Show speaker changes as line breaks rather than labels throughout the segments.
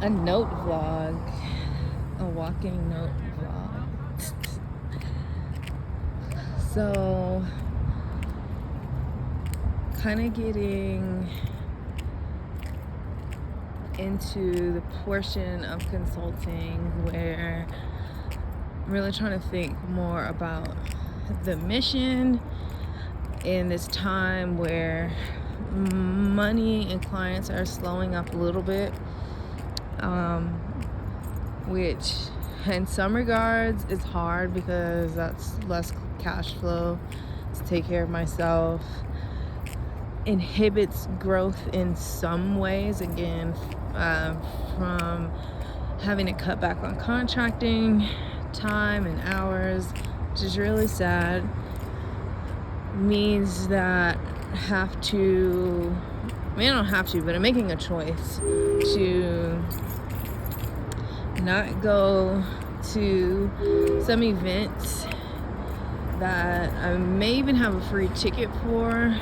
a note vlog, a walking note vlog. So, kind of getting into the portion of consulting where I'm really trying to think more about the mission in this time where money and clients are slowing up a little bit, which in some regards is hard because that's less cash flow to take care of myself. Inhibits growth in some ways, again, from having to cut back on contracting time and hours, which is really sad. Means that I don't have to, but I'm making a choice to not go to some events that I may even have a free ticket for,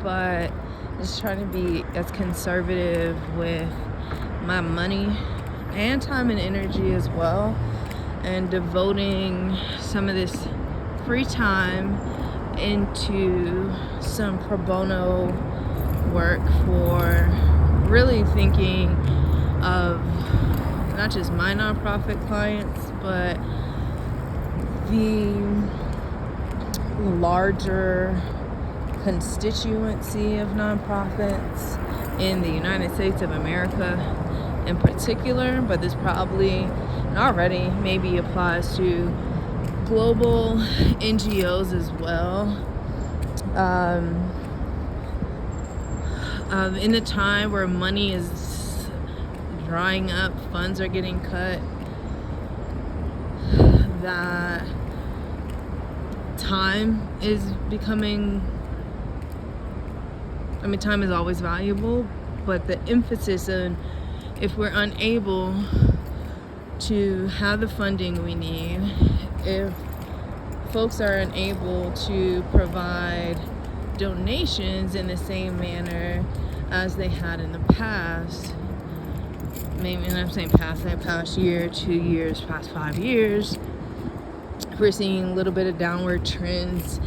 but just trying to be as conservative with my money and time and energy as well, and devoting some of this free time into some pro bono work for really thinking of not just my nonprofit clients, but the larger constituency of nonprofits in the United States of America in particular, but this probably already maybe applies to global NGOs as well. In the time where money is drying up, funds are getting cut, that time is becoming, time is always valuable, but the emphasis on if we're unable to have the funding we need, if folks are unable to provide donations in the same manner as they had in the past, maybe, and I'm saying past, like past year, 2 years, past 5 years, we're seeing a little bit of downward trends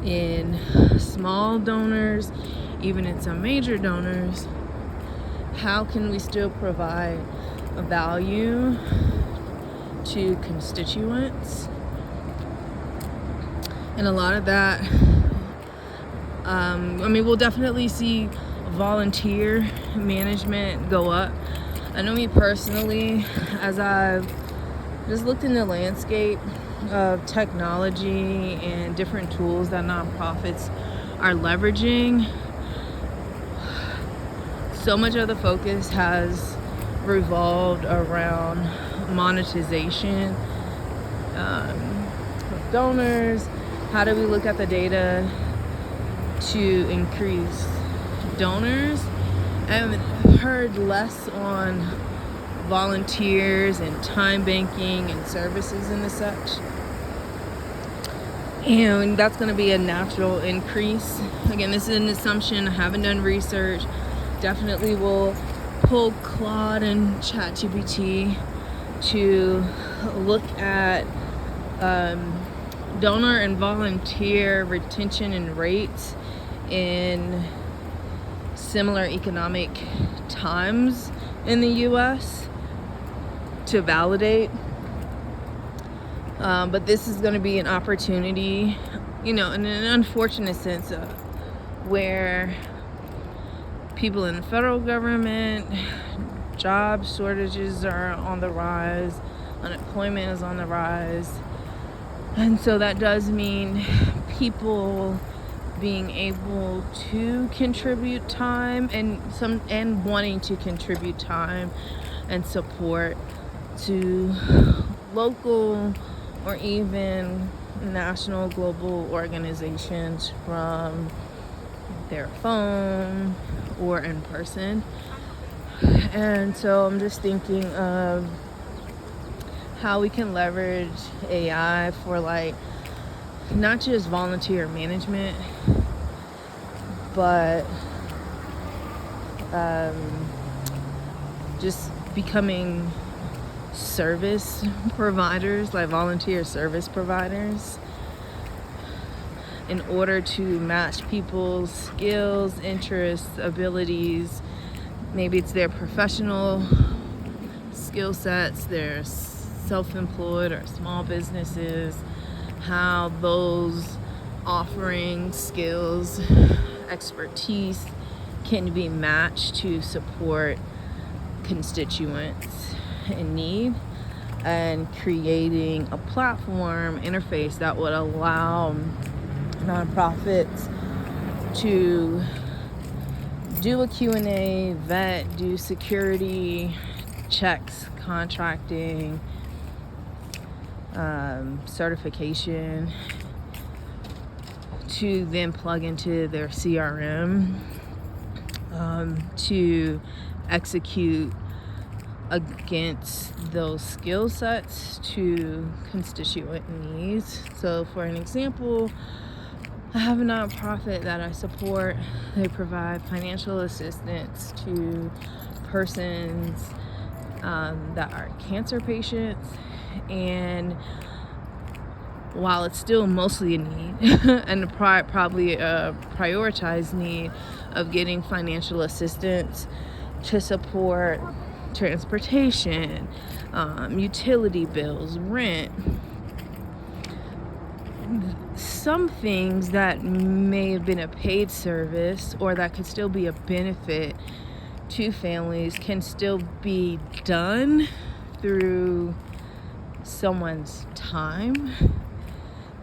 in small donors, even in some major donors. How can we still provide a value to constituents? And a lot of that, we'll definitely see volunteer management go up. I know me personally, as I've just looked in the landscape of technology and different tools that nonprofits are leveraging, so much of the focus has revolved around monetization of donors. How do we look at the data to increase donors? I've heard less on volunteers and time banking and services and the such. And that's going to be a natural increase. Again, this is an assumption. I haven't done research. Definitely will pull Claude and ChatGPT to look at donor and volunteer retention and rates in similar economic times in the US to validate. But this is going to be an opportunity, in an unfortunate sense, where people in the federal government, job shortages are on the rise, unemployment is on the rise. And so that does mean people being able to contribute time and wanting to contribute time and support to local or even national, global organizations from their phone or in person. And so I'm just thinking of how we can leverage AI for not just volunteer management, but just becoming service providers, like volunteer service providers, in order to match people's skills, interests, abilities. Maybe it's their professional skill sets, their self-employed or small businesses, how those offering skills, expertise can be matched to support constituents in need, and creating a platform interface that would allow nonprofits to do a Q&A, vet, do security checks, contracting, certification, to then plug into their CRM, to execute against those skill sets to constituent needs. So for an example, I have a nonprofit that I support. They provide financial assistance to persons that are cancer patients, and while it's still mostly a need and probably a prioritized need of getting financial assistance to support transportation, utility bills, rent, some things that may have been a paid service or that could still be a benefit to families can still be done through someone's time.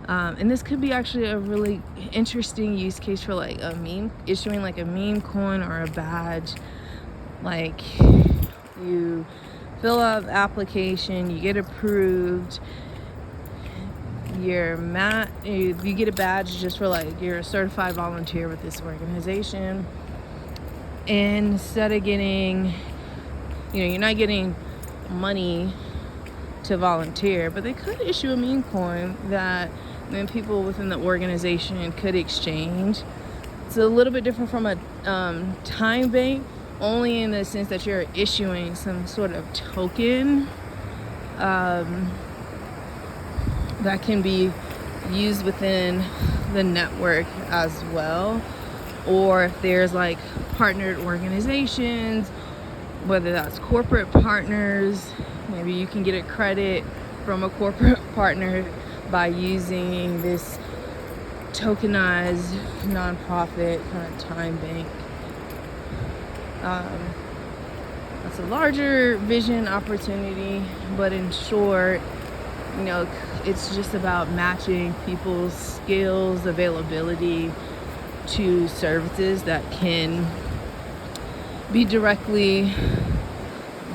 And this could be actually a really interesting use case for like a meme, issuing like a meme coin or a badge. Like, you fill out the application, you get approved, you get a badge just for like you're a certified volunteer with this organization. And instead of getting, you're not getting money to volunteer, but they could issue a meme coin that then people within the organization could exchange. It's a little bit different from a time bank, only in the sense that you're issuing some sort of token that can be used within the network as well. Or if there's like partnered organizations, whether that's corporate partners, maybe you can get a credit from a corporate partner by using this tokenized nonprofit kind of time bank. That's a larger vision opportunity, but in short, it's just about matching people's skills, availability to services that can be directly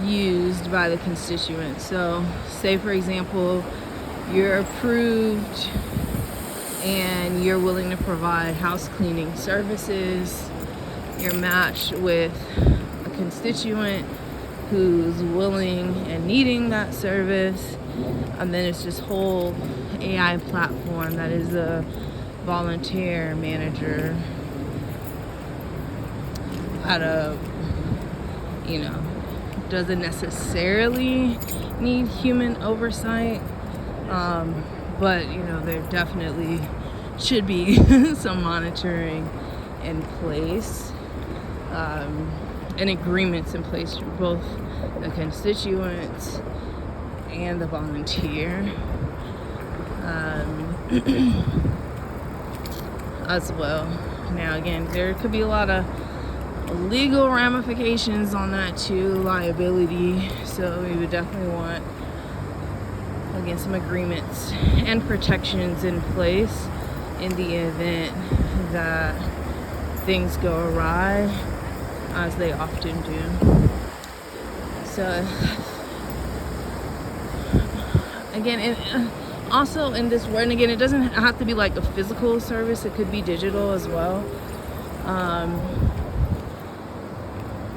used by the constituent. So say for example, you're approved and you're willing to provide house cleaning services. You're matched with a constituent who's willing and needing that service, and then it's this whole AI platform that is a volunteer manager doesn't necessarily need human oversight, but there definitely should be some monitoring in place, and agreements in place for both the constituents and the volunteer as well. Now again, there could be a lot of legal ramifications on that too, liability, so we would definitely want, again, some agreements and protections in place in the event that things go awry, as they often do. So again, also in this world, and again, it doesn't have to be like a physical service, it could be digital as well.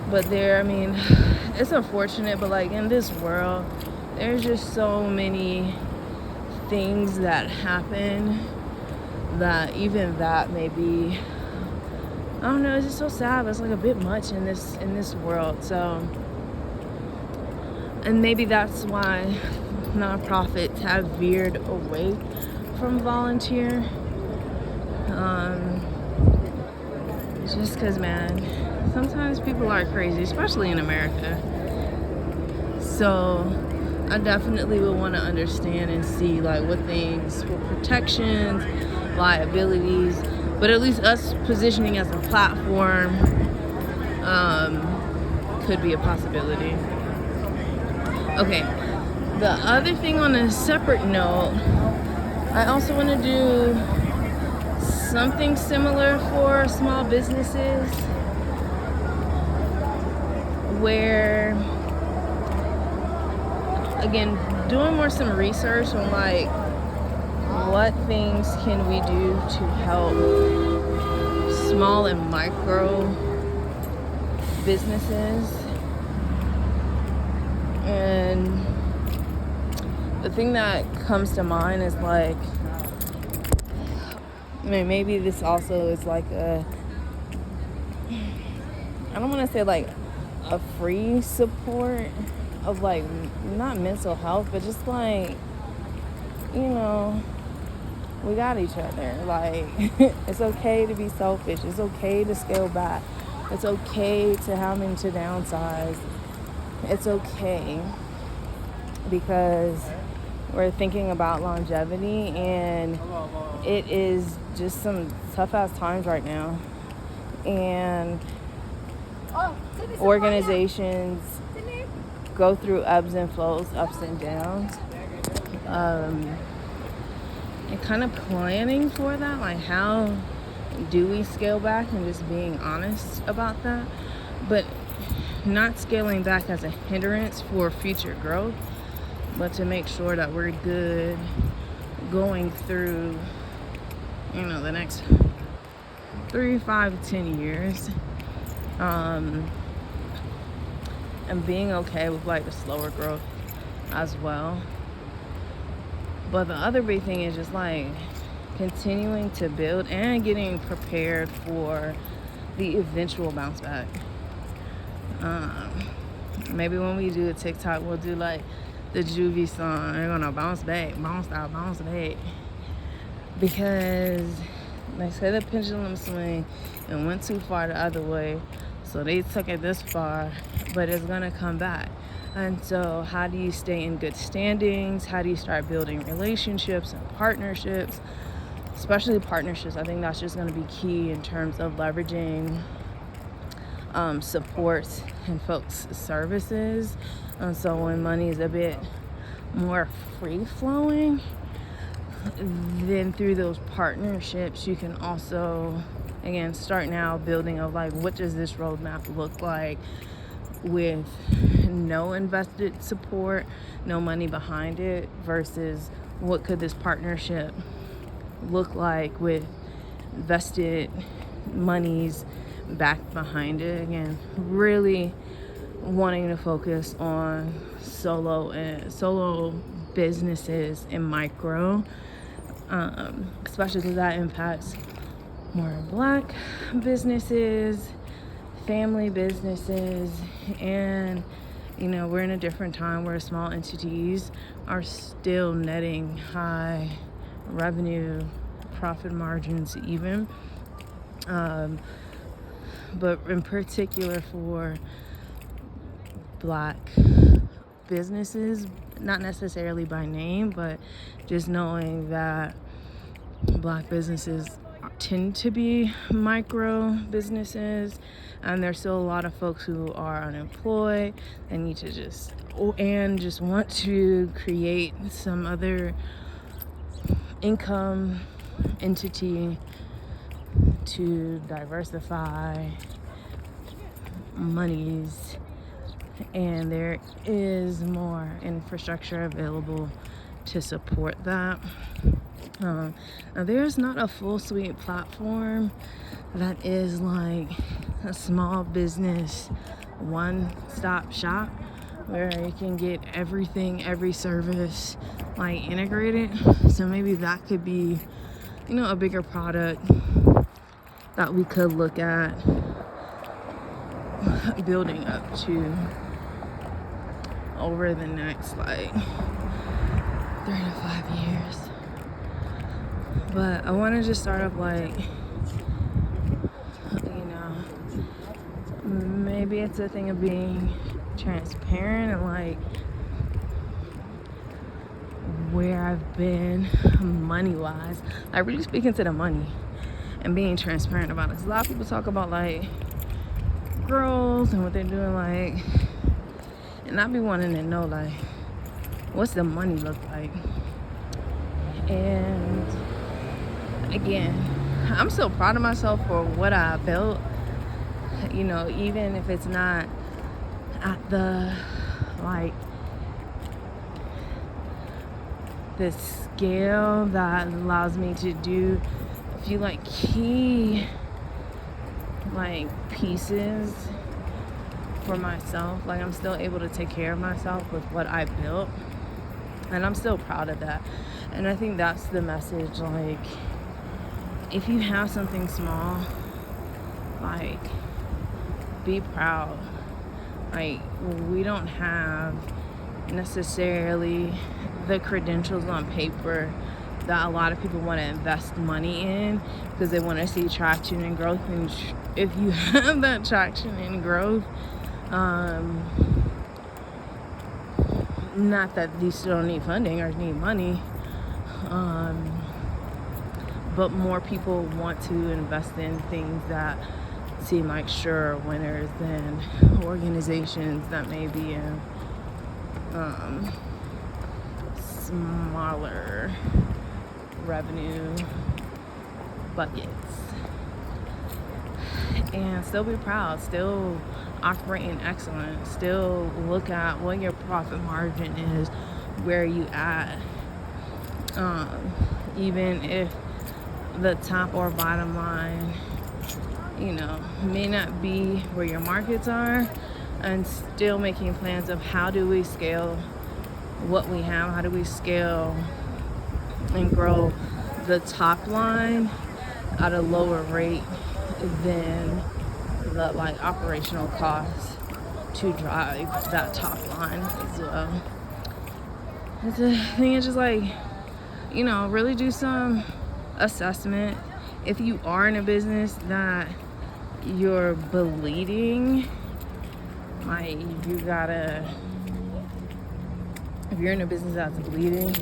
But it's unfortunate, but like in this world, there's just so many things that happen that even that may be, I don't know, it's just so sad. It's like a bit much in this world. So And maybe that's why nonprofits have veered away from volunteer. Just because, man, sometimes people are crazy, especially in America. So I definitely would want to understand and see like what things, what protections, liabilities, but at least us positioning as a platform could be a possibility. Okay, the other thing on a separate note, I also want to do something similar for small businesses where, again, doing some research on like what things can we do to help small and micro businesses. And the thing that comes to mind is like, I mean, maybe this also is like I don't want to say like a free support of like, not mental health, but just like, we got each other. Like, it's okay to be selfish. It's okay to scale back. It's okay to having to downsize. It's okay because we're thinking about longevity, and it is just some tough ass times right now. And organizations go through ebbs and flows, ups and downs. And kind of planning for that, like how do we scale back, and just being honest about that, but not scaling back as a hindrance for future growth, but to make sure that we're good going through, the next 3, 5, 10 years, and being okay with like the slower growth as well. But the other big thing is just like continuing to build and getting prepared for the eventual bounce back. Maybe when we do a TikTok, we'll do like the Juvie song, they're gonna bounce back, bounce out, bounce back. Because they say the pendulum swing and went too far the other way, so they took it this far, but it's gonna come back. And so how do you stay in good standings? How do you start building relationships and partnerships? Especially partnerships. I think that's just going to be key in terms of leveraging supports and folks' services. And so when money is a bit more free-flowing, then through those partnerships, you can also, again, start now building of like, what does this roadmap look like with no invested support, no money behind it, versus what could this partnership look like with vested monies back behind it. Again, really wanting to focus on solo businesses and micro, especially because that impacts more Black businesses, family businesses, and we're in a different time where small entities are still netting high revenue, profit margins even, but in particular for Black businesses, not necessarily by name, but just knowing that Black businesses tend to be micro businesses, and there's still a lot of folks who are unemployed and need to just want to create some other income entity to diversify monies, and there is more infrastructure available to support that. Now there's not a full suite platform that is like a small business one-stop shop where you can get everything, every service like integrated. So maybe that could be, a bigger product that we could look at building up to. over the next like 3 to 5 years. But I want to just start off like, maybe it's a thing of being transparent and like where I've been money wise, like really speaking to the money and being transparent about it. 'Cause a lot of people talk about like growth and what they're doing, like, and I be wanting to know like what's the money look like. And again, I'm still proud of myself for what I built, even if it's not at the like the scale that allows me to do a few like key like pieces for myself. Like I'm still able to take care of myself with what I built, and I'm still proud of that. And I think that's the message. Like if you have something small, like be proud. Like we don't have necessarily the credentials on paper that a lot of people want to invest money in because they want to see traction and growth. And if you have that traction and growth, not that these still don't need funding or need money, but more people want to invest in things that seem like sure winners than organizations that may be in smaller revenue buckets. And still be proud, still operate in excellence, still look at what your profit margin is, where you at, even if the top or bottom line may not be where your markets are, and still making plans of how do we scale what we have, how do we scale and grow the top line at a lower rate than the like operational costs to drive that top line as well. It's a thing. It's just like, really do some assessment. If you are in a business that you're bleeding, like if you're in a business that's bleeding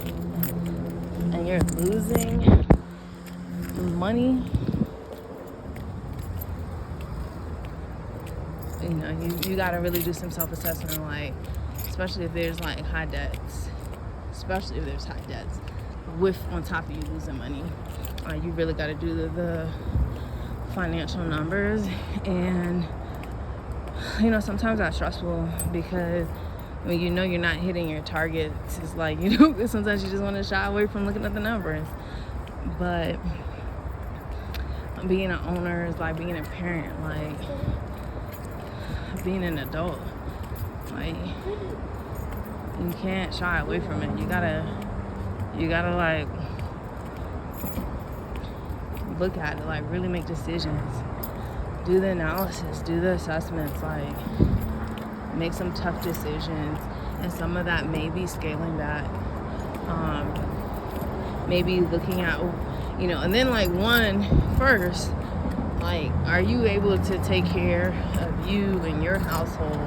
and you're losing money, you gotta really do some self-assessment, like especially if there's like high debts, with on top of you losing money. You really got to do the financial numbers. And sometimes that's stressful because when you're not hitting your targets, it's like sometimes you just want to shy away from looking at the numbers. But being an owner is like being a parent, like being an adult. Like you can't shy away from it. You gotta like look at it, like really make decisions, do the analysis, do the assessments, like make some tough decisions. And some of that may be scaling back, maybe looking at and then like first, like are you able to take care of you and your household?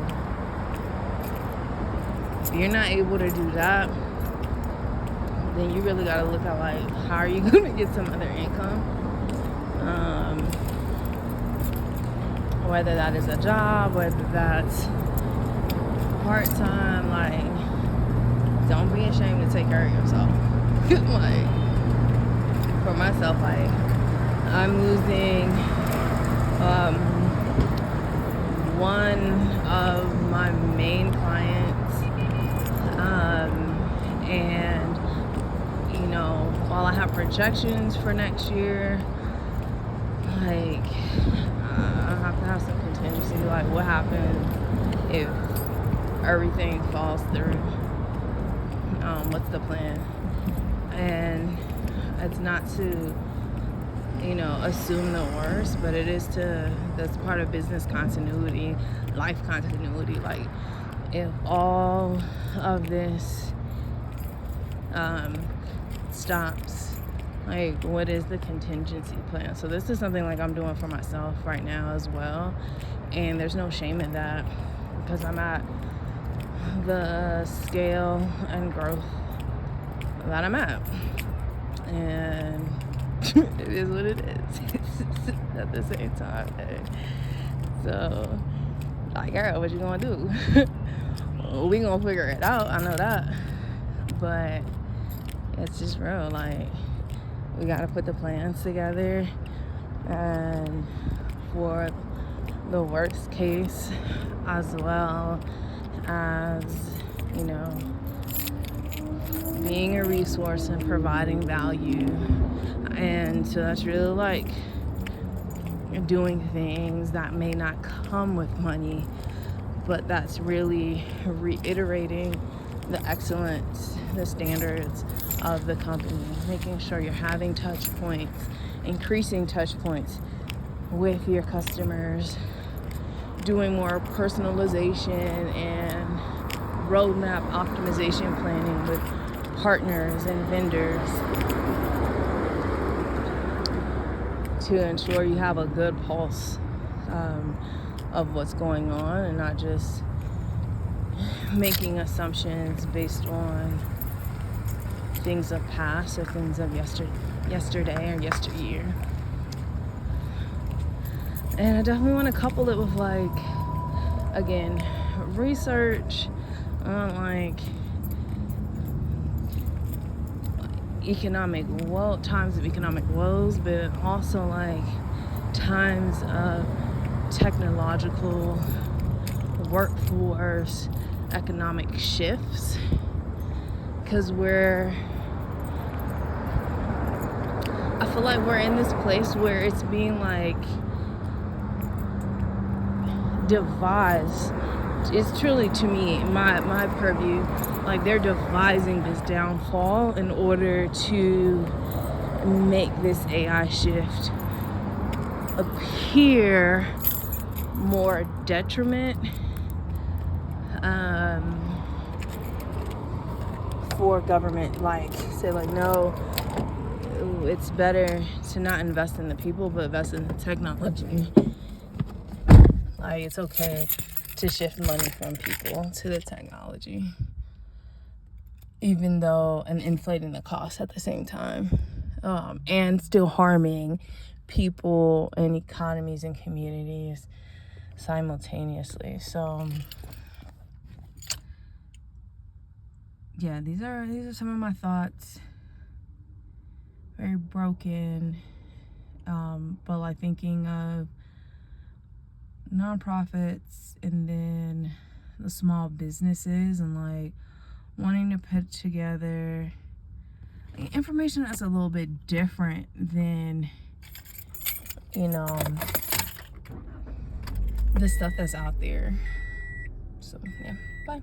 If you're not able to do that, then you really got to look at like how are you going to get some other income, whether that is a job, whether that's part-time. Like don't be ashamed to take care of yourself. Like for myself, like I'm losing one of my main clients, and while I have projections for next year, like I have to have some contingency. Like what happens if everything falls through? What's the plan? And it's not to assume the worst, but that's part of business continuity, life continuity. Like if all of this stops, like, what is the contingency plan? So this is something like I'm doing for myself right now as well, and there's no shame in that because I'm at the scale and growth that I'm at, and it is what it is at the same time. So, like, girl, what you gonna do? We gonna figure it out, I know that, but it's just real. Like, we gotta put the plans together, and for the worst case, as well as, you know, being a resource and providing value. And so that's really like doing things that may not come with money, but that's really reiterating the excellence, the standards of the company, making sure you're having touch points, increasing touch points with your customers, doing more personalization and roadmap optimization planning with partners and vendors to ensure you have a good pulse of what's going on, and not just making assumptions based on things of past or things of yesterday or yesteryear. And I definitely want to couple it with, like, again, research on, like, times of economic woes, but also, like, times of technological workforce economic shifts, because I feel like we're in this place where it's being, like, devised. It's truly, to me, my purview, like, they're devising this downfall in order to make this AI shift appear more detriment for government. Like, say, like, no, it's better to not invest in the people but invest in the technology. Like, it's okay to shift money from people to the technology, even though, and inflating the cost at the same time, and still harming people and economies and communities simultaneously. So yeah, these are some of my thoughts. Very broken, but, like, thinking of nonprofits and then the small businesses, and, like, wanting to put together information that's a little bit different than, you know, the stuff that's out there. So yeah, bye.